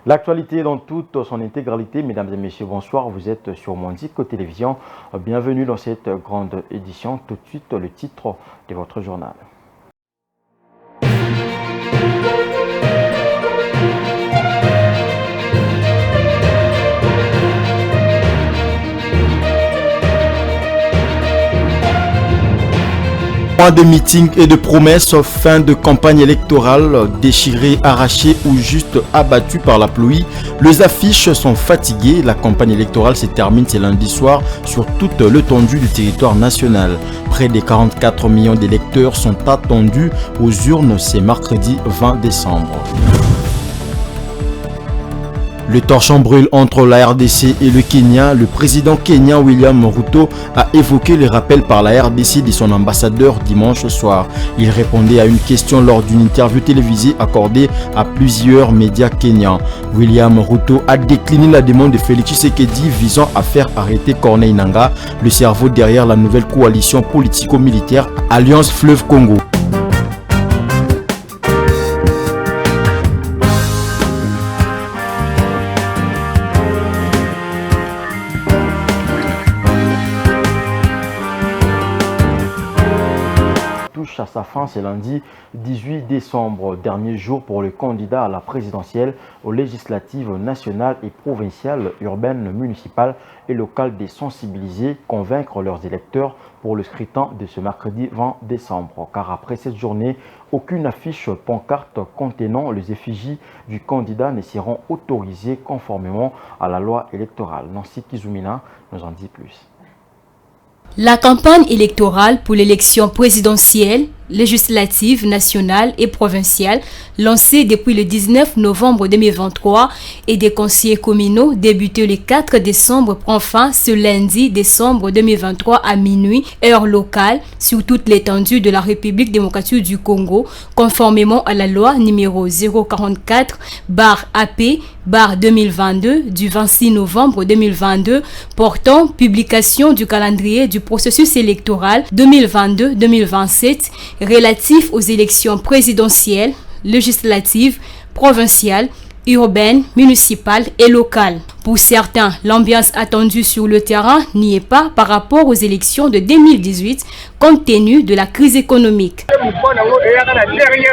L'actualité dans toute son intégralité, mesdames et messieurs, bonsoir, vous êtes sur Mondico Télévision. Bienvenue dans cette grande édition. Tout de suite, le titre de votre journal. Mois de meetings et de promesses, fin de campagne électorale, déchirés, arrachés ou juste abattus par la pluie. Les affiches sont fatiguées. La campagne électorale se termine ce lundi soir sur toute l'étendue du territoire national. Près de 44 millions d'électeurs sont attendus aux urnes ce mercredi 20 décembre. Le torchon brûle entre la RDC et le Kenya. Le président kenyan William Ruto a évoqué le rappel par la RDC de son ambassadeur dimanche soir. Il répondait à une question lors d'une interview télévisée accordée à plusieurs médias kenyans. William Ruto a décliné la demande de Félix Tshisekedi visant à faire arrêter Corneille Nangaa, le cerveau derrière la nouvelle coalition politico-militaire Alliance Fleuve Congo. À sa fin ce lundi 18 décembre, dernier jour pour les candidats à la présidentielle, aux législatives nationales et provinciales, urbaines, municipales et locales de sensibiliser, convaincre leurs électeurs pour le scrutin de ce mercredi 20 décembre. Car après cette journée, aucune affiche pancarte contenant les effigies du candidat ne seront autorisées conformément à la loi électorale. Nancy Kizumina nous en dit plus. La campagne électorale pour l'élection présidentielle, législative, nationale et provinciale, lancée depuis le 19 novembre 2023 et des conseillers communaux débutée le 4 décembre prend fin ce lundi décembre 2023 à minuit, heure locale, sur toute l'étendue de la République démocratique du Congo, conformément à la loi numéro 044/AP/2022 du 26 novembre 2022 portant publication du calendrier du processus électoral 2022-2027 relatif aux élections présidentielles, législatives, provinciales, urbaines, municipales et locales. Pour certains, l'ambiance attendue sur le terrain n'y est pas par rapport aux élections de 2018 compte tenu de la crise économique.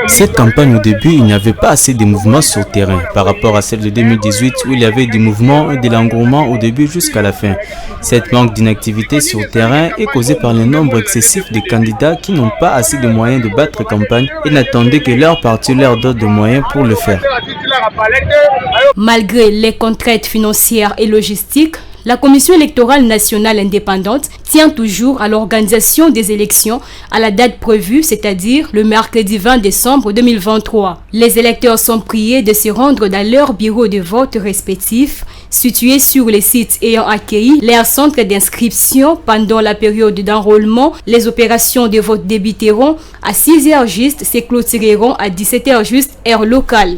Cette campagne au début, il n'y avait pas assez de mouvements sur le terrain par rapport à celle de 2018 où il y avait des mouvements et de l'engouement au début jusqu'à la fin. Cette manque d'inactivité sur le terrain est causée par le nombre excessif de candidats qui n'ont pas assez de moyens de battre campagne et n'attendaient que leur parti leur donne de moyens pour le faire. Malgré les contraintes financières et logistiques, la Commission électorale nationale indépendante tient toujours à l'organisation des élections à la date prévue, c'est-à-dire le mercredi 20 décembre 2023. Les électeurs sont priés de se rendre dans leurs bureaux de vote respectifs, situés sur les sites ayant accueilli leur centre d'inscription pendant la période d'enrôlement. Les opérations de vote débuteront à 6h juste, se clôtureront à 17h juste, heure locale.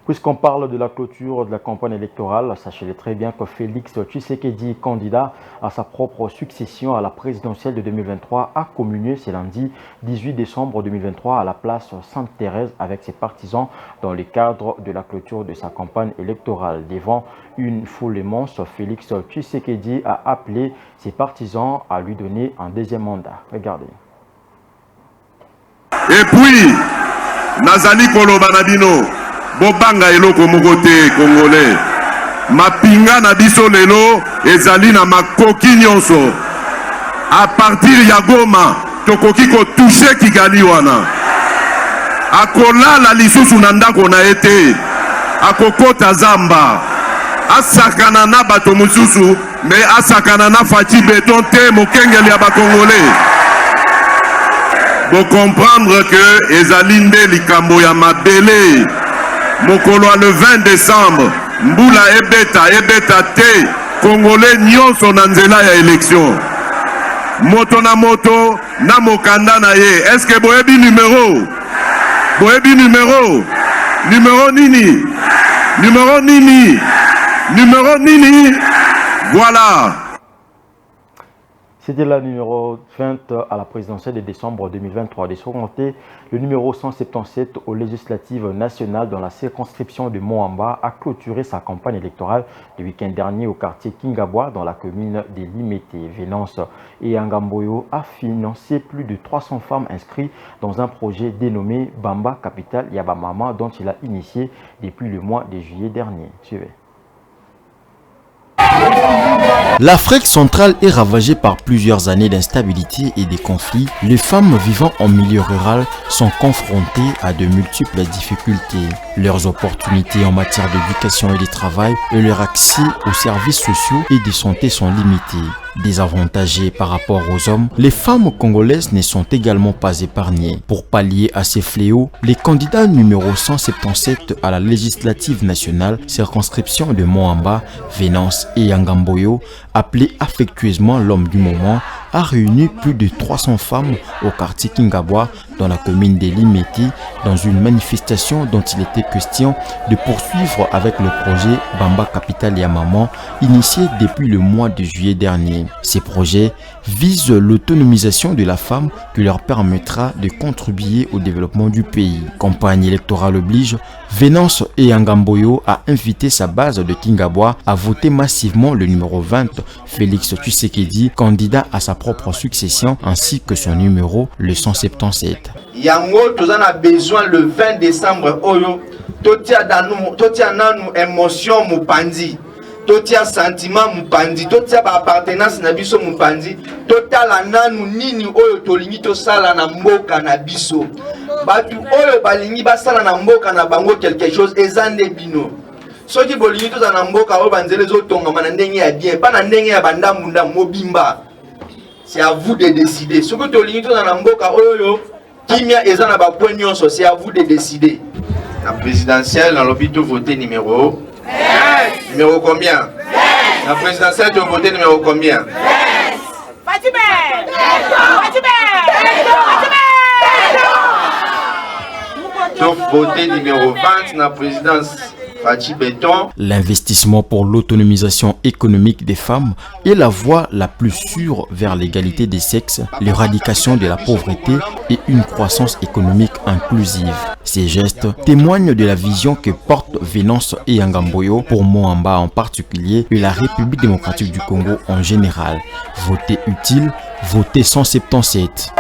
Puisqu'on parle de la clôture de la campagne électorale, sachez-le très bien que Félix Tshisekedi, candidat à sa propre succession à la présidentielle de 2023, a communié ce lundi 18 décembre 2023 à la place Sainte-Thérèse avec ses partisans dans le cadre de la clôture de sa campagne électorale. Devant une foule immense, Félix Tshisekedi a appelé ses partisans à lui donner un deuxième mandat. Regardez. Et puis, Nazali Kolobanabino. Bobanga eloko mokote congolais mapinga na biso lelo ezali na makoki nyonso à partir ya Goma tokoki ko toucher Kigali wana akolala lisusu na ndako na ete akokota zamba asakana na bato mususu mais asakana na faci beton te mokengeli ya bakongolais. Bo comprendre que ezali nde likambo ya mabele. Mokolo le 20 décembre, Mbula ebeta te, Congolais nyonso na nzela ya élection. Moto na moto, na mokanda na ye. Est-ce que boyebi numéro? Boyebi numéro? Numéro nini? Numéro nini? Numéro nini? Voilà. C'était la numéro 20 à la présidentielle de décembre 2023. De son côté, le numéro 177 aux législatives nationales dans la circonscription de Moamba a clôturé sa campagne électorale le week-end dernier au quartier Kingabwa dans la commune de Limete. Venance et Angamboyo a financé plus de 300 femmes inscrites dans un projet dénommé Bamba Capital Yabamama dont il a initié depuis le mois de juillet dernier. Suivez. L'Afrique centrale est ravagée par plusieurs années d'instabilité et de conflits. Les femmes vivant en milieu rural sont confrontées à de multiples difficultés. Leurs opportunités en matière d'éducation et de travail et leur accès aux services sociaux et de santé sont limités. Désavantagées par rapport aux hommes, les femmes congolaises ne sont également pas épargnées. Pour pallier à ces fléaux, les candidats numéro 177 à la législative nationale, circonscription de Moamba, Venance et Angamboyo, appelé affectueusement l'homme du moment, a réuni plus de 300 femmes au quartier Kingabwa dans la commune de Limete dans une manifestation dont il était question de poursuivre avec le projet Bamba Capital Yamama initié depuis le mois de juillet dernier. Ces projets visent l'autonomisation de la femme qui leur permettra de contribuer au développement du pays. Campagne électorale oblige, Venance et Angamboyo a invité sa base de Kingabwa à voter massivement le numéro 20, Félix Tshisekedi, candidat à sa propre succession, ainsi que son numéro, le 177. Yango, nous avons besoin le 20 décembre, totia nanu émotion mupandi, totia sentiment mupandi, totia appartenance na biso mupandi, totala nanu nini oyo tolingi tosala na mboka na biso. Batu oyo balingi basala na mboka na bango quelque chose ezande bino. Soki bolingi to na mboka oyo banzele zotonga na ndenge ya bien, pas na ndenge ya bandamunda mobimba. C'est à vous de décider. Soki tolingi to na mboka oyo kimia ezana ba point nyonso, c'est à vous de décider. La présidentielle dans l'hôpital voté numéro 10. Numéro combien? 10. La présidentielle tu voté numéro combien? 10. Fatime. Donc voté numéro 20 la présidence. L'investissement pour l'autonomisation économique des femmes est la voie la plus sûre vers l'égalité des sexes, l'éradication de la pauvreté et une croissance économique inclusive. Ces gestes témoignent de la vision que portent Venance et Angamboyo pour Moamba en particulier et la République démocratique du Congo en général. Voter utile, voter 177.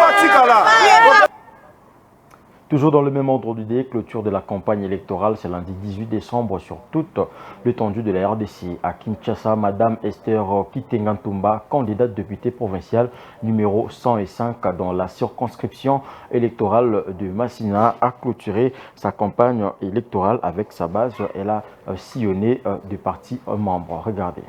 Toujours dans le même ordre d'idée, clôture de la campagne électorale, c'est lundi 18 décembre sur toute l'étendue de la RDC. À Kinshasa, Madame Esther Kitenga Ntumba, candidate députée provinciale numéro 105 dans la circonscription électorale de Massina, a clôturé sa campagne électorale avec sa base. Elle a sillonné des partis membres. Regardez.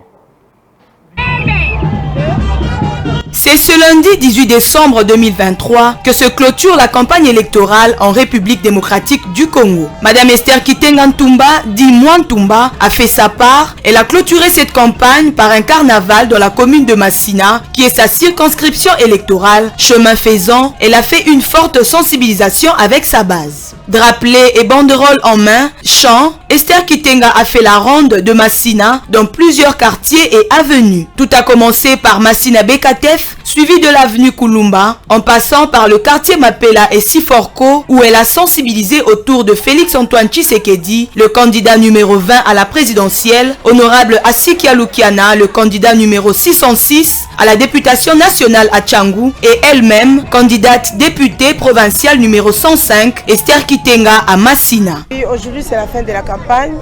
C'est ce lundi 18 décembre 2023 que se clôture la campagne électorale en République démocratique du Congo. Madame Esther Kitenga Ntumba, dit Ntumba, a fait sa part. Elle a clôturé cette campagne par un carnaval dans la commune de Massina, qui est sa circonscription électorale. Chemin faisant, elle a fait une forte sensibilisation avec sa base. Drapelet et banderoles en main, chant, Esther Kitenga a fait la ronde de Massina dans plusieurs quartiers et avenues. Tout a commencé par Massina Bekatef, suivi de l'avenue Kulumba, en passant par le quartier Mapela et Siforko, où elle a sensibilisé autour de Félix Antoine Tshisekedi, le candidat numéro 20 à la présidentielle, honorable Asikia Lukiana, le candidat numéro 606 à la députation nationale à Tchangou, et elle-même, candidate députée provinciale numéro 105, Esther Kitenga à Massina. Aujourd'hui, c'est la fin de la campagne.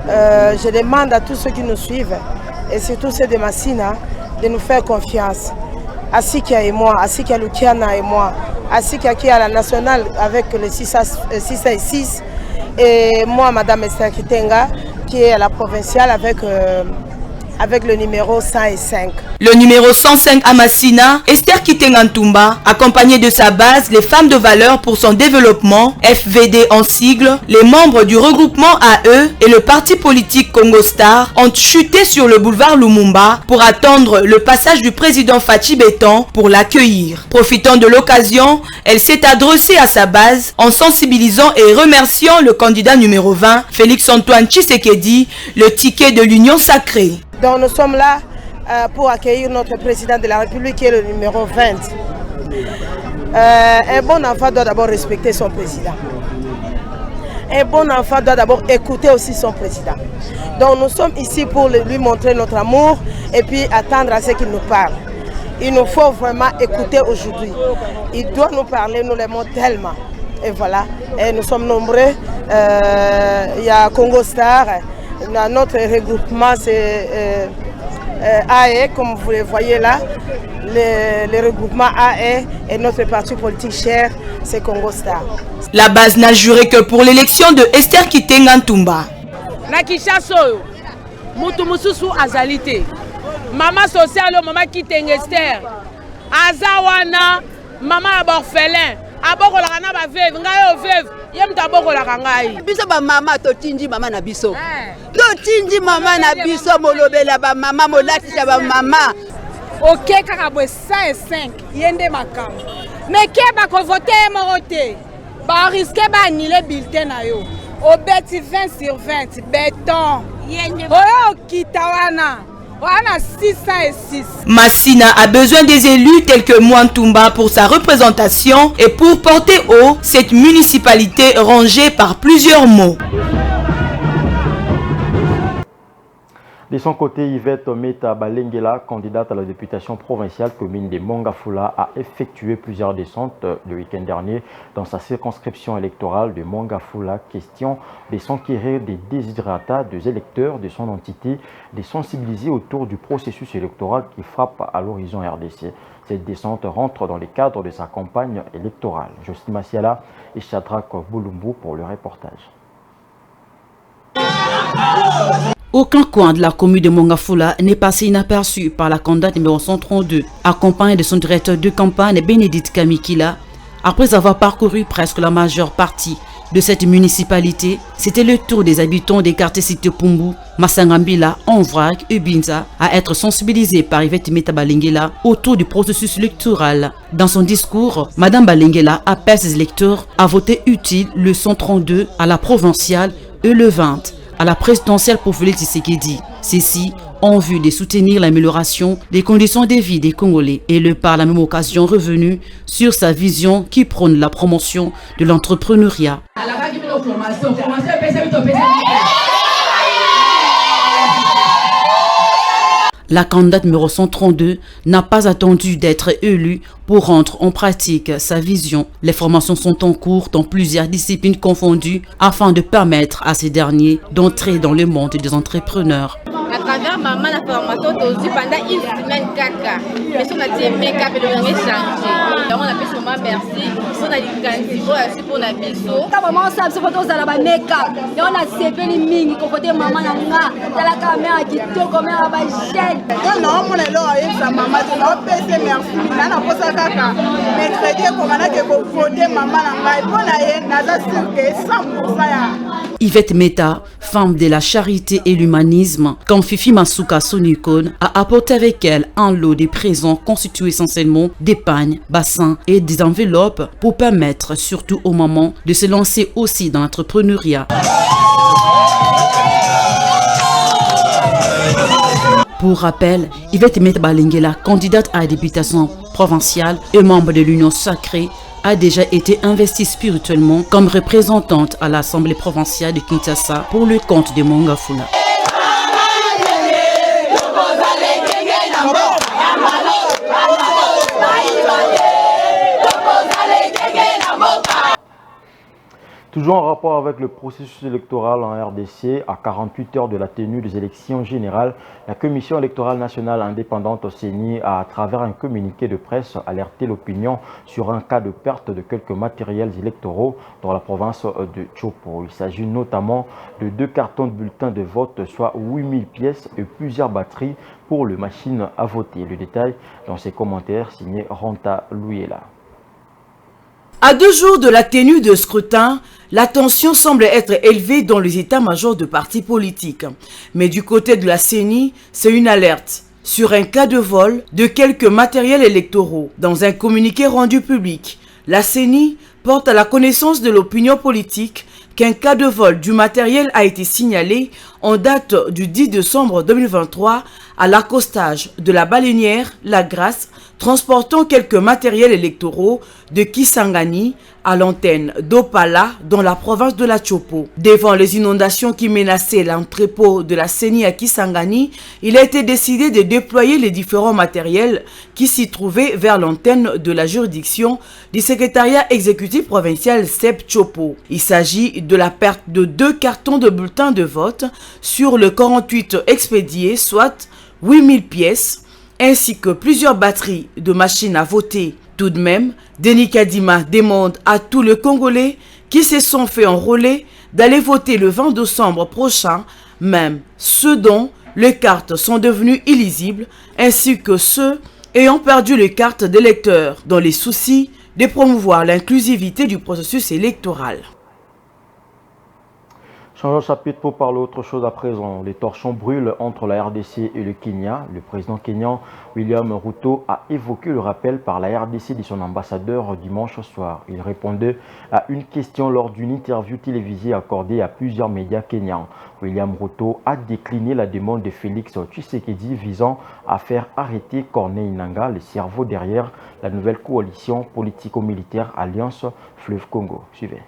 Je demande à tous ceux qui nous suivent, et surtout ceux de Massina, de nous faire confiance. Asikia et moi, Asikia Lukiana et moi, Asikia qui est à la nationale avec le 606 et moi, Madame Esther Kitenga, qui est à la provinciale avec le numéro 105. Le numéro 105 à Massina, Esther Kitenga Ntumba, accompagnée de sa base, les femmes de valeur pour son développement, FVD en sigle, les membres du regroupement AE et le parti politique Congo Star ont chuté sur le boulevard Lumumba pour attendre le passage du président Fachi Beton pour l'accueillir. Profitant de l'occasion, elle s'est adressée à sa base en sensibilisant et remerciant le candidat numéro 20, Félix Antoine Tshisekedi, le ticket de l'Union sacrée. Donc nous sommes là pour accueillir notre président de la République qui est le numéro 20. Un bon enfant doit d'abord respecter son président. Un bon enfant doit d'abord écouter aussi son président. Donc nous sommes ici pour lui montrer notre amour et puis attendre à ce qu'il nous parle. Il nous faut vraiment écouter aujourd'hui. Il doit nous parler, nous l'aimons tellement. Et voilà, et nous sommes nombreux. Il y a Congo Star, notre regroupement c'est AE, comme vous le voyez là. Le regroupement AE et notre parti politique cher, c'est Congo Star. La base n'a juré que pour l'élection de Esther Kitenga Ntumba. Nakishaso, Mutumususu Azalite. Maman sociale, maman Kitenga Esther. Azawana, maman aborphelin. Aboko la kana ba veuve, ngayo veuve. Yem taboko la kangai. Biso ba mama to tinji mama na biso. To tinji mama na biso molobela ba mama molati ba mama. Ok kaka bo 105 yende makam. Mais ke ba ko voter morote. Ba risquer ba annuler bulletin na yo. Au beti 20 sur 20 béton. Yende. Oh kitawana. Voilà 606. Massina a besoin des élus tels que Mwantumba pour sa représentation et pour porter haut cette municipalité rangée par plusieurs mots. De son côté, Yvette Meta Balengela, candidate à la députation provinciale commune de Mongafula, a effectué plusieurs descentes le week-end dernier dans sa circonscription électorale de Mongafula. Question de s'enquérir des déshydratats des électeurs de son entité, de sensibiliser autour du processus électoral qui frappe à l'horizon RDC. Cette descente rentre dans le cadre de sa campagne électorale. Justine Massiala et Shadrach Boulumbu pour le reportage. Aucun coin de la commune de Mongafula n'est passé inaperçu par la candidate numéro 132, accompagnée de son directeur de campagne Bénédicte Kamikila. Après avoir parcouru presque la majeure partie de cette municipalité, c'était le tour des habitants des quartiers cités Pumbu, Masangambila, Onvrak et Binza à être sensibilisés par Yvette Meta Balengela autour du processus électoral. Dans son discours, Madame Balengela appelle ses électeurs à voter utile le 132 à la provinciale et le 20 à la présidentielle pour Félix Tshisekedi. Ceci en vue de soutenir l'amélioration des conditions de vie des Congolais et le par la même occasion revenu sur sa vision qui prône la promotion de l'entrepreneuriat. La candidate numéro 132 n'a pas attendu d'être élue pour rendre en pratique sa vision. Les formations sont en cours dans plusieurs disciplines confondues afin de permettre à ces derniers d'entrer dans le monde des entrepreneurs. À travers maman, la formation aussi pendant une semaine caca. Mais si on a dit make-up et le rien changé. On a fait sûrement merci. Si on a dit candidat aussi pour la biso. Quand maman s'est fait photo ça la make-up. Et on a sévé les ming pour côté maman nanga. Dans la caméra qui te comme la bachette. Non non, mon élo a eu sa maman. On peut se merci. Nana pour ça caca. Mais très bien comme on a que pour voter maman nanga. Et pour la naza sûr que 100% ya. Yvette Meta, femme de la charité et l'humanisme, comme Fifi Masuka Sonikon, a apporté avec elle un lot de présents constitués essentiellement des pagnes, bassins et des enveloppes pour permettre, surtout au moment, de se lancer aussi dans l'entrepreneuriat. Pour rappel, Yvette Meta Balengela, candidate à la députation provinciale et membre de l'Union sacrée, a déjà été investie spirituellement comme représentante à l'Assemblée provinciale de Kinshasa pour le compte de Mongafula. Toujours en rapport avec le processus électoral en RDC, à 48 heures de la tenue des élections générales, la Commission électorale nationale indépendante au CENI a, à travers un communiqué de presse, alerté l'opinion sur un cas de perte de quelques matériels électoraux dans la province de Chopo. Il s'agit notamment de 2 cartons de bulletins de vote, soit 8000 pièces et plusieurs batteries pour les machines à voter. Le détail dans ses commentaires signé Ranta Louyela. À 2 jours de la tenue de scrutin, la tension semble être élevée dans les états-majors de partis politiques. Mais du côté de la CENI, c'est une alerte sur un cas de vol de quelques matériels électoraux. Dans un communiqué rendu public, la CENI porte à la connaissance de l'opinion politique qu'un cas de vol du matériel a été signalé en date du 10 décembre 2023 à l'accostage de la baleinière La Grâce, transportant quelques matériels électoraux de Kisangani à l'antenne d'Opala dans la province de la Chopo. Devant les inondations qui menaçaient l'entrepôt de la CENI à Kisangani, il a été décidé de déployer les différents matériels qui s'y trouvaient vers l'antenne de la juridiction du secrétariat exécutif provincial CEP Chopo. Il s'agit de la perte de 2 cartons de bulletins de vote sur le 48 expédiés, soit 8000 pièces, ainsi que plusieurs batteries de machines à voter. Tout de même, Denis Kadima demande à tous les Congolais qui se sont fait enrôler d'aller voter le 20 décembre prochain, même ceux dont les cartes sont devenues illisibles, ainsi que ceux ayant perdu les cartes d'électeurs, dans les soucis de promouvoir l'inclusivité du processus électoral. Changeons de chapitre pour parler autre chose à présent. Les torchons brûlent entre la RDC et le Kenya. Le président kenyan William Ruto a évoqué le rappel par la RDC de son ambassadeur dimanche soir. Il répondait à une question lors d'une interview télévisée accordée à plusieurs médias kenyans. William Ruto a décliné la demande de Félix Tshisekedi visant à faire arrêter Corneille Nangaa, le cerveau derrière la nouvelle coalition politico-militaire Alliance Fleuve Congo. Suivez.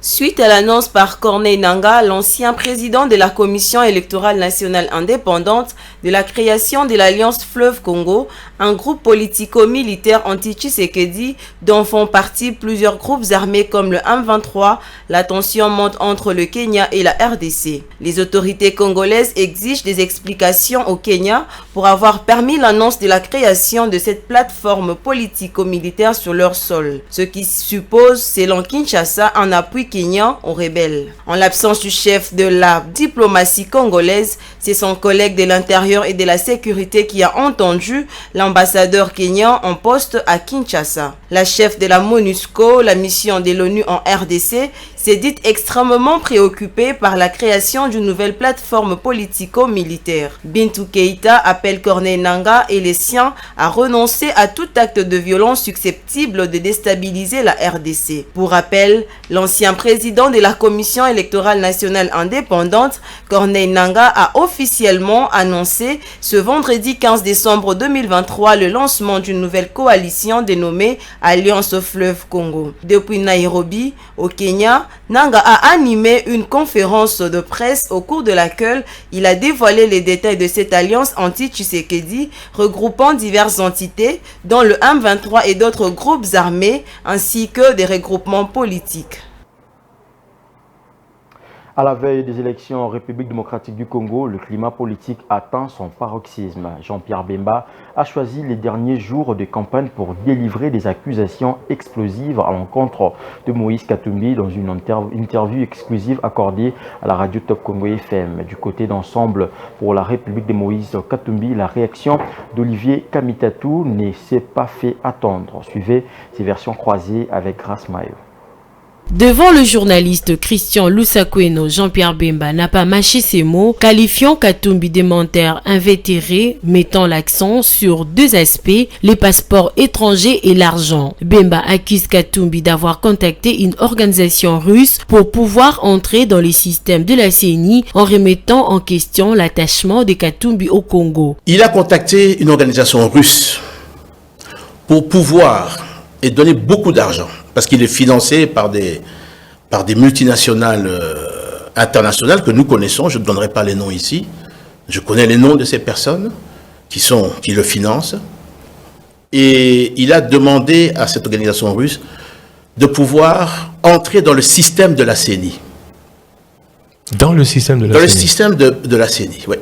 Suite à l'annonce par Corneille Nangaa, l'ancien président de la Commission électorale nationale indépendante, de la création de l'Alliance Fleuve Congo, un groupe politico-militaire anti-Tshisekedi dont font partie plusieurs groupes armés comme le M23, la tension monte entre le Kenya et la RDC. Les autorités congolaises exigent des explications au Kenya pour avoir permis l'annonce de la création de cette plateforme politico-militaire sur leur sol, ce qui suppose, selon Kinshasa, un appui kenyan aux rebelles. En l'absence du chef de la diplomatie congolaise, c'est son collègue de l'intérieur et de la sécurité qui a entendu l'ambassadeur kenyan en poste à Kinshasa. La chef de la MONUSCO, la mission de l'ONU en RDC, s'est dite extrêmement préoccupée par la création d'une nouvelle plateforme politico-militaire. Bintou Keïta appelle Corneille Nangaa et les siens à renoncer à tout acte de violence susceptible de déstabiliser la RDC. Pour rappel, l'ancien président de la Commission électorale nationale indépendante, Corneille Nangaa, a officiellement annoncé ce vendredi 15 décembre 2023 le lancement d'une nouvelle coalition dénommée Alliance Fleuve Congo. Depuis Nairobi, au Kenya, Nangaa a animé une conférence de presse au cours de laquelle il a dévoilé les détails de cette alliance anti-Tshisekedi regroupant diverses entités dont le M23 et d'autres groupes armés ainsi que des regroupements politiques. À la veille des élections en République démocratique du Congo, le climat politique atteint son paroxysme. Jean-Pierre Bemba a choisi les derniers jours de campagne pour délivrer des accusations explosives à l'encontre de Moïse Katumbi dans une interview exclusive accordée à la radio Top Congo FM. Du côté d'Ensemble pour la République de Moïse Katumbi, la réaction d'Olivier Kamitatou ne s'est pas fait attendre. Suivez ces versions croisées avec Grace Mayo. Devant le journaliste Christian Lusakweno, Jean-Pierre Bemba n'a pas mâché ses mots, qualifiant Katumbi de menteur invétéré, mettant l'accent sur deux aspects, les passeports étrangers et l'argent. Bemba accuse Katumbi d'avoir contacté une organisation russe pour pouvoir entrer dans les systèmes de la CENI en remettant en question l'attachement de Katumbi au Congo. Il a contacté une organisation russe pour pouvoir et donner beaucoup d'argent, parce qu'il est financé par des multinationales internationales que nous connaissons. Je ne donnerai pas les noms ici. Je connais les noms de ces personnes qui le financent. Et il a demandé à cette organisation russe de pouvoir entrer dans le système de la CENI. Dans le système de la CENI. Dans le système de la CENI, oui.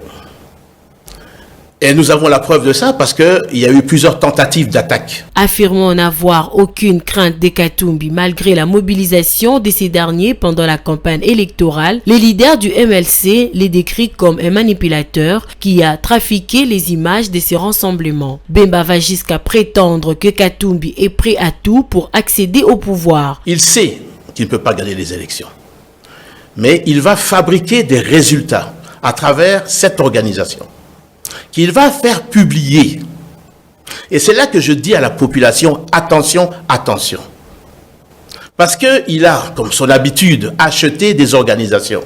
Et nous avons la preuve de ça parce qu'il y a eu plusieurs tentatives d'attaque. Affirmant n'avoir aucune crainte des Katumbi malgré la mobilisation de ces derniers pendant la campagne électorale, les leaders du MLC les décrit comme un manipulateur qui a trafiqué les images de ces rassemblements. Bemba va jusqu'à prétendre que Katumbi est prêt à tout pour accéder au pouvoir. Il sait qu'il ne peut pas gagner les élections. Mais il va fabriquer des résultats à travers cette organisation qu'il va faire publier. Et c'est là que je dis à la population, attention, attention. Parce qu'il a, comme son habitude, acheté des organisations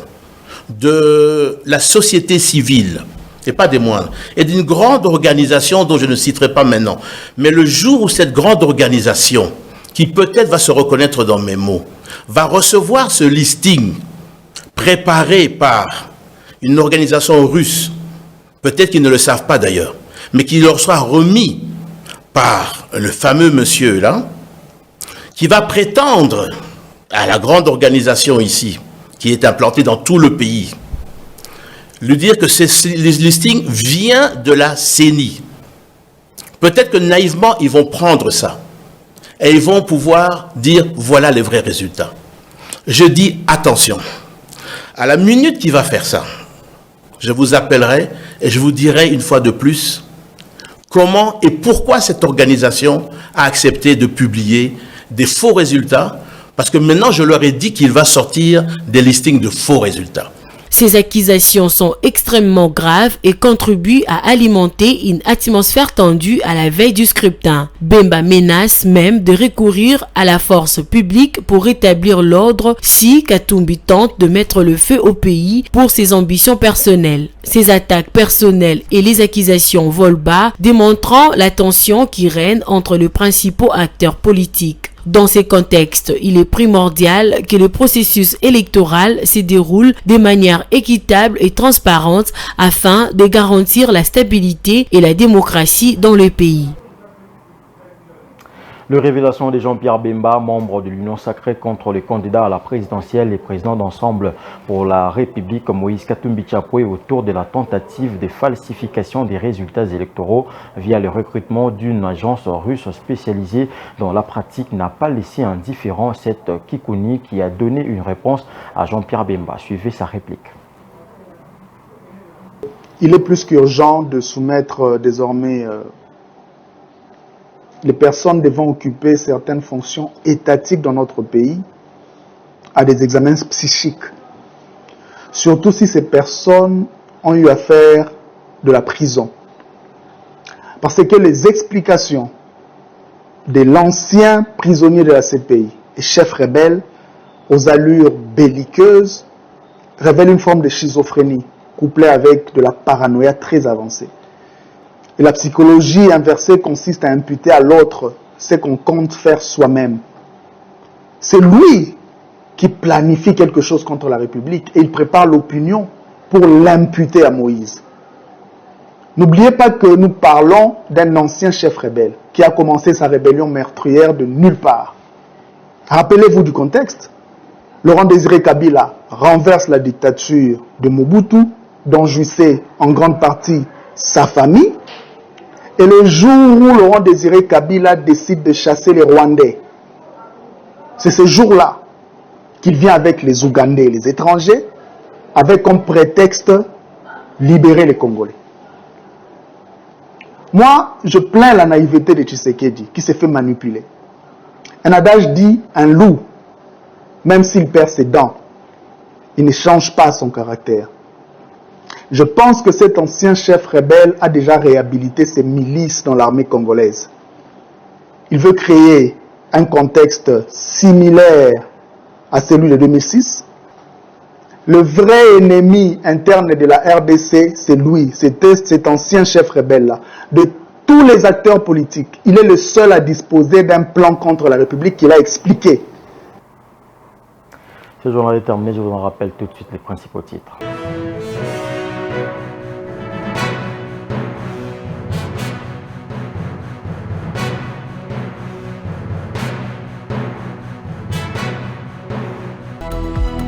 de la société civile, et pas des moindres, et d'une grande organisation dont je ne citerai pas maintenant. Mais le jour où cette grande organisation, qui peut-être va se reconnaître dans mes mots, va recevoir ce listing préparé par une organisation russe, peut-être qu'ils ne le savent pas d'ailleurs, mais qui leur soit remis par le fameux monsieur là, qui va prétendre à la grande organisation ici, qui est implantée dans tout le pays, lui dire que ce listing vient de la CENI. Peut-être que naïvement, ils vont prendre ça et ils vont pouvoir dire voilà les vrais résultats. Je dis attention, à la minute qu'il va faire ça, je vous appellerai et je vous dirai une fois de plus comment et pourquoi cette organisation a accepté de publier des faux résultats, parce que maintenant je leur ai dit qu'il va sortir des listings de faux résultats. Ces accusations sont extrêmement graves et contribuent à alimenter une atmosphère tendue à la veille du scrutin. Bemba menace même de recourir à la force publique pour rétablir l'ordre si Katumbi tente de mettre le feu au pays pour ses ambitions personnelles. Ces attaques personnelles et les accusations volent bas, démontrant la tension qui règne entre les principaux acteurs politiques. Dans ces contextes, il est primordial que le processus électoral se déroule de manière équitable et transparente afin de garantir la stabilité et la démocratie dans le pays. Le révélation de Jean-Pierre Bemba, membre de l'Union sacrée contre les candidats à la présidentielle et président d'Ensemble pour la République, Moïse Katumbi Tchapoué, autour de la tentative de falsification des résultats électoraux via le recrutement d'une agence russe spécialisée dans la pratique, n'a pas laissé indifférent cette Kikouni qui a donné une réponse à Jean-Pierre Bemba. Suivez sa réplique. Il est plus qu'urgent de soumettre désormais les personnes devant occuper certaines fonctions étatiques dans notre pays à des examens psychiques. Surtout si ces personnes ont eu à faire de la prison. Parce que les explications de l'ancien prisonnier de la CPI et chef rebelle aux allures belliqueuses révèlent une forme de schizophrénie couplée avec de la paranoïa très avancée. Et la psychologie inversée consiste à imputer à l'autre ce qu'on compte faire soi-même. C'est lui qui planifie quelque chose contre la République et il prépare l'opinion pour l'imputer à Moïse. N'oubliez pas que nous parlons d'un ancien chef rebelle qui a commencé sa rébellion meurtrière de nulle part. Rappelez-vous du contexte. Laurent Désiré Kabila renverse la dictature de Mobutu, dont jouissait en grande partie sa famille. Et le jour où Laurent Désiré Kabila décide de chasser les Rwandais, c'est ce jour-là qu'il vient avec les Ougandais et les étrangers, avec comme prétexte libérer les Congolais. Moi, je plains la naïveté de Tshisekedi, qui s'est fait manipuler. Un adage dit, un loup, même s'il perd ses dents, il ne change pas son caractère. Je pense que cet ancien chef rebelle a déjà réhabilité ses milices dans l'armée congolaise. Il veut créer un contexte similaire à celui de 2006. Le vrai ennemi interne de la RDC, c'est lui, cet ancien chef rebelle-là. De tous les acteurs politiques, il est le seul à disposer d'un plan contre la République qu'il a expliqué. Ce journal est terminé, je vous en rappelle tout de suite les principaux titres.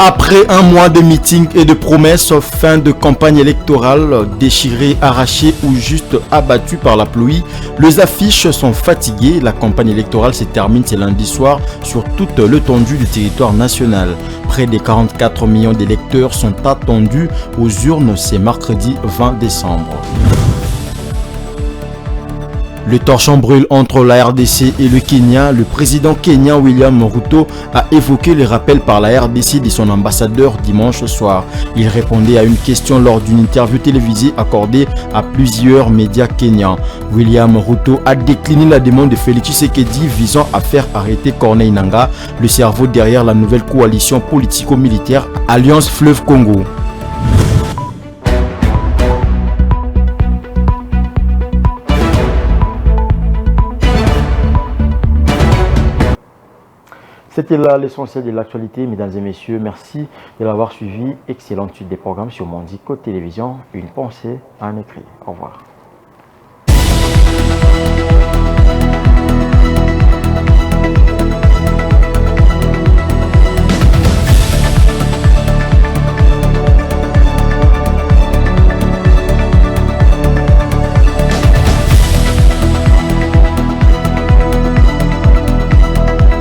Après un mois de meetings et de promesses, fin de campagne électorale, déchirée, arrachée ou juste abattue par la pluie, les affiches sont fatiguées. La campagne électorale se termine ce lundi soir sur toute l'étendue du territoire national. Près de 44 millions d'électeurs sont attendus aux urnes ce mercredi 20 décembre. Le torchon brûle entre la RDC et le Kenya. Le président kenyan William Ruto a évoqué les rappels par la RDC de son ambassadeur dimanche soir. Il répondait à une question lors d'une interview télévisée accordée à plusieurs médias kenyans. William Ruto a décliné la demande de Félix Tshisekedi visant à faire arrêter Corneille Nangaa, le cerveau derrière la nouvelle coalition politico-militaire Alliance Fleuve Congo. C'était là l'essentiel de l'actualité, mesdames et messieurs. Merci de l'avoir suivi. Excellente suite des programmes sur Mondico Télévision. Une pensée en écrit. Au revoir.